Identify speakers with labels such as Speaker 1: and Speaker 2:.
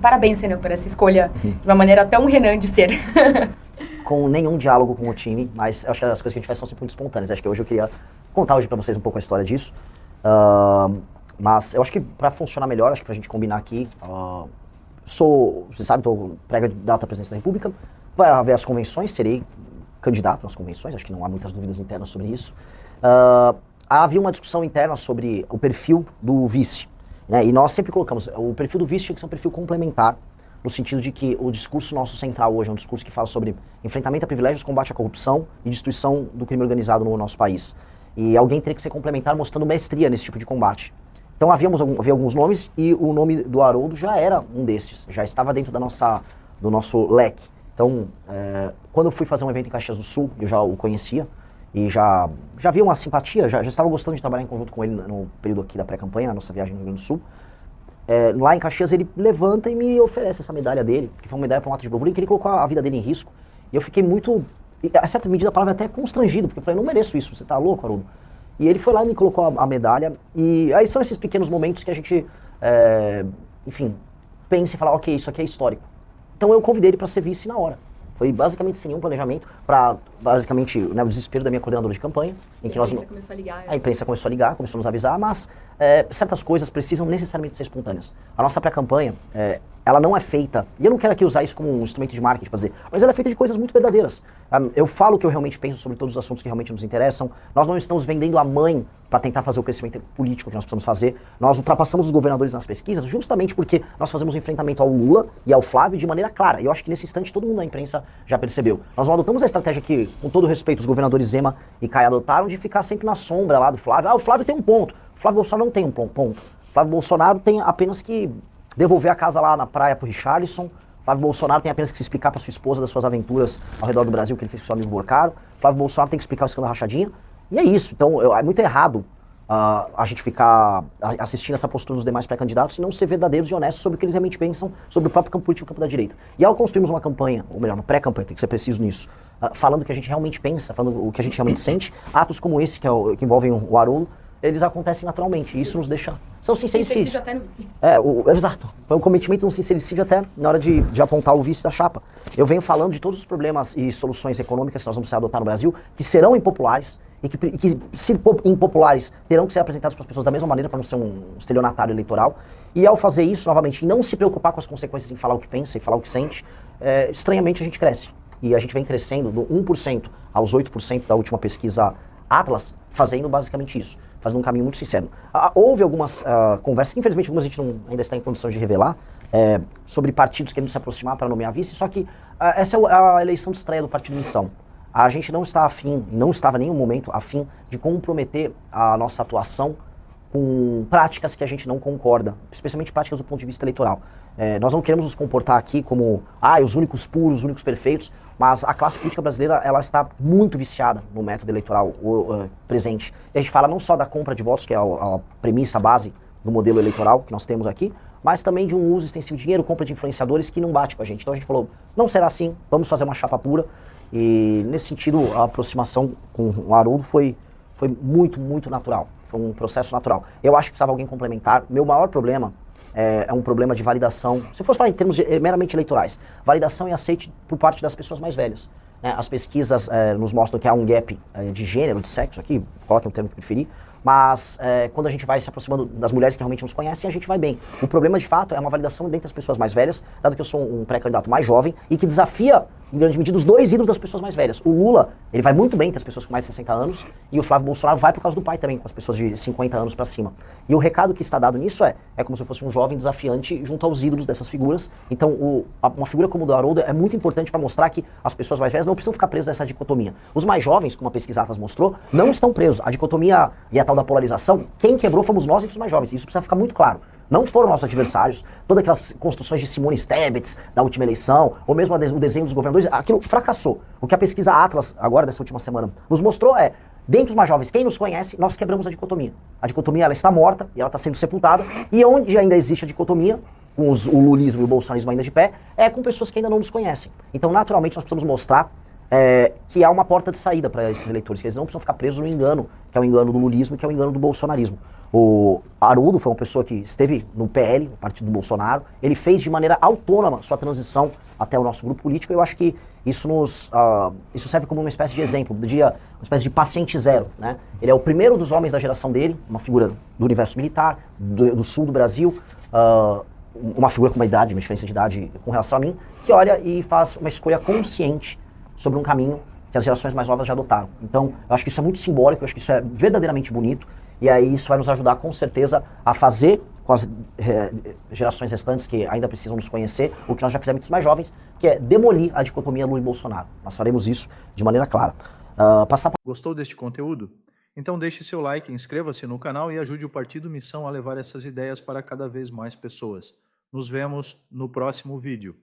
Speaker 1: Parabéns, Renan, por essa escolha de uma maneira tão Renan de ser.
Speaker 2: Com nenhum diálogo com o time, mas eu acho que as coisas que a gente faz são sempre muito espontâneas. Acho que hoje eu queria contar hoje pra vocês um pouco a história disso. Mas eu acho que pra funcionar melhor, acho que pra gente combinar aqui, você sabe, tô pré-candidato à presidência da República, vai haver as convenções, serei candidato nas convenções, acho que não há muitas dúvidas internas sobre isso. Havia uma discussão interna sobre o perfil do vice, né? E nós sempre colocamos, o perfil do vice tinha que ser um perfil complementar, no sentido de que o discurso nosso central hoje é um discurso que fala sobre enfrentamento a privilégios, combate à corrupção e destruição do crime organizado no nosso país. E alguém teria que ser complementar mostrando mestria nesse tipo de combate. Então havia alguns nomes e o nome do Haroldo já era um desses, já estava dentro do nosso leque. Então, quando eu fui fazer um evento em Caxias do Sul, eu já o conhecia e já havia uma simpatia, já estava gostando de trabalhar em conjunto com ele no período aqui da pré-campanha, na nossa viagem no Rio Grande do Sul. Lá em Caxias ele levanta e me oferece essa medalha dele, que foi uma medalha para um ato de bravura em que ele colocou a vida dele em risco. E eu fiquei muito, a certa medida a palavra até constrangido, porque eu falei, não mereço isso, você tá louco, Haroldo? E ele foi lá e me colocou a medalha, e aí são esses pequenos momentos que a gente, enfim, pensa e fala, ok, isso aqui é histórico. Então eu convidei ele para ser vice na hora. Foi basicamente sem nenhum planejamento, para basicamente, né, o desespero da minha coordenadora de campanha. Em que
Speaker 1: a imprensa começou a ligar.
Speaker 2: A imprensa começou a ligar, começou a nos avisar, mas certas coisas precisam necessariamente ser espontâneas. A nossa pré-campanha, ela não é feita, e eu não quero aqui usar isso como um instrumento de marketing para dizer, mas ela é feita de coisas muito verdadeiras. Eu falo o que eu realmente penso sobre todos os assuntos que realmente nos interessam. Nós não estamos vendendo a mãe para tentar fazer o crescimento político que nós precisamos fazer. Nós ultrapassamos os governadores nas pesquisas justamente porque nós fazemos um enfrentamento ao Lula e ao Flávio de maneira clara. E eu acho que nesse instante todo mundo da imprensa já percebeu. Nós não adotamos a estratégia que, com todo respeito, os governadores Zema e Caio adotaram de ficar sempre na sombra lá do Flávio. O Flávio tem um ponto. O Flávio Bolsonaro não tem um ponto. O Flávio Bolsonaro tem apenas que devolver a casa lá na praia pro Richarlison. Flávio Bolsonaro tem apenas que se explicar para sua esposa das suas aventuras ao redor do Brasil que ele fez com seu amigo Borcaro. Flávio Bolsonaro tem que explicar o escândalo rachadinha. E é isso. Então, é muito errado a gente ficar assistindo essa postura dos demais pré-candidatos e não ser verdadeiros e honestos sobre o que eles realmente pensam sobre o próprio campo político e o campo da direita. E ao construirmos uma campanha, ou melhor, uma pré-campanha, tem que ser preciso nisso, falando o que a gente realmente pensa, falando o que a gente realmente sente, atos como esse, que envolvem o Haroldo, eles acontecem naturalmente. E isso nos deixa... São sincericídios.
Speaker 1: Até no vice.
Speaker 2: Exato. Foi um cometimento, um sincericídio até na hora de apontar o vice da chapa. Eu venho falando de todos os problemas e soluções econômicas que nós vamos adotar no Brasil, que serão impopulares, e que se impopulares, terão que ser apresentados para as pessoas da mesma maneira, para não ser um estelionatário eleitoral. E ao fazer isso, novamente, e não se preocupar com as consequências em falar o que pensa e falar o que sente, estranhamente a gente cresce. E a gente vem crescendo do 1% aos 8% da última pesquisa Atlas, fazendo basicamente isso, fazendo um caminho muito sincero. Houve algumas conversas, que infelizmente algumas a gente ainda está em condição de revelar, sobre partidos querendo se aproximar para nomear vice, só que essa é a eleição de estreia do Partido Missão. A gente não está afim, não estava em nenhum momento afim de comprometer a nossa atuação com práticas que a gente não concorda, especialmente práticas do ponto de vista eleitoral. Nós não queremos nos comportar aqui como os únicos puros, os únicos perfeitos, mas a classe política brasileira ela está muito viciada no método eleitoral presente. E a gente fala não só da compra de votos, que é a premissa, a base do modelo eleitoral que nós temos aqui, mas também de um uso extensivo de dinheiro, compra de influenciadores que não bate com a gente. Então a gente falou, não será assim, vamos fazer uma chapa pura. E nesse sentido, a aproximação com o Haroldo foi muito, muito natural. Foi um processo natural. Eu acho que precisava alguém complementar. Meu maior problema é um problema de validação. Se fosse falar em termos meramente eleitorais, validação e aceite por parte das pessoas mais velhas. As pesquisas nos mostram que há um gap de gênero, de sexo aqui, coloquem o termo que preferir, mas quando a gente vai se aproximando das mulheres que realmente nos conhecem, a gente vai bem. O problema, de fato, é uma validação dentro das pessoas mais velhas, dado que eu sou um pré-candidato mais jovem e que desafia, em grande medida, os dois ídolos das pessoas mais velhas. O Lula, ele vai muito bem entre as pessoas com mais de 60 anos e o Flávio Bolsonaro vai por causa do pai também, com as pessoas de 50 anos para cima. E o recado que está dado nisso é como se eu fosse um jovem desafiante junto aos ídolos dessas figuras. Então, uma figura como o do Haroldo é muito importante para mostrar que as pessoas mais velhas não precisam ficar presas a essa dicotomia. Os mais jovens, como a pesquisa Atlas mostrou, não estão presos. A dicotomia e a tal da polarização, quem quebrou fomos nós entre os mais jovens. Isso precisa ficar muito claro. Não foram nossos adversários, todas aquelas construções de Simone Tebet da última eleição, ou mesmo o desenho dos governadores, aquilo fracassou. O que a pesquisa Atlas, agora dessa última semana, nos mostrou dentre os mais jovens, quem nos conhece, nós quebramos a dicotomia. A dicotomia ela está morta e ela está sendo sepultada, e onde ainda existe a dicotomia, com o lulismo e o bolsonarismo ainda de pé, é com pessoas que ainda não nos conhecem. Então, naturalmente, nós precisamos mostrar que há uma porta de saída para esses eleitores, que eles não precisam ficar presos no engano, que é o engano do lulismo e que é o engano do bolsonarismo. O Haroldo foi uma pessoa que esteve no PL, no partido do Bolsonaro, ele fez de maneira autônoma sua transição até o nosso grupo político, e eu acho que isso isso serve como uma espécie de exemplo, uma espécie de paciente zero, né? Ele é o primeiro dos homens da geração dele, uma figura do universo militar, do sul do Brasil, uma figura com uma diferença de idade com relação a mim, que olha e faz uma escolha consciente sobre um caminho que as gerações mais novas já adotaram. Então, eu acho que isso é muito simbólico, eu acho que isso é verdadeiramente bonito, e aí isso vai nos ajudar com certeza a fazer com as gerações restantes que ainda precisam nos conhecer, o que nós já fizemos com os mais jovens, que é demolir a dicotomia Lula e Bolsonaro. Nós faremos isso de maneira clara.
Speaker 3: Gostou deste conteúdo? Então deixe seu like, inscreva-se no canal e ajude o Partido Missão a levar essas ideias para cada vez mais pessoas. Nos vemos no próximo vídeo.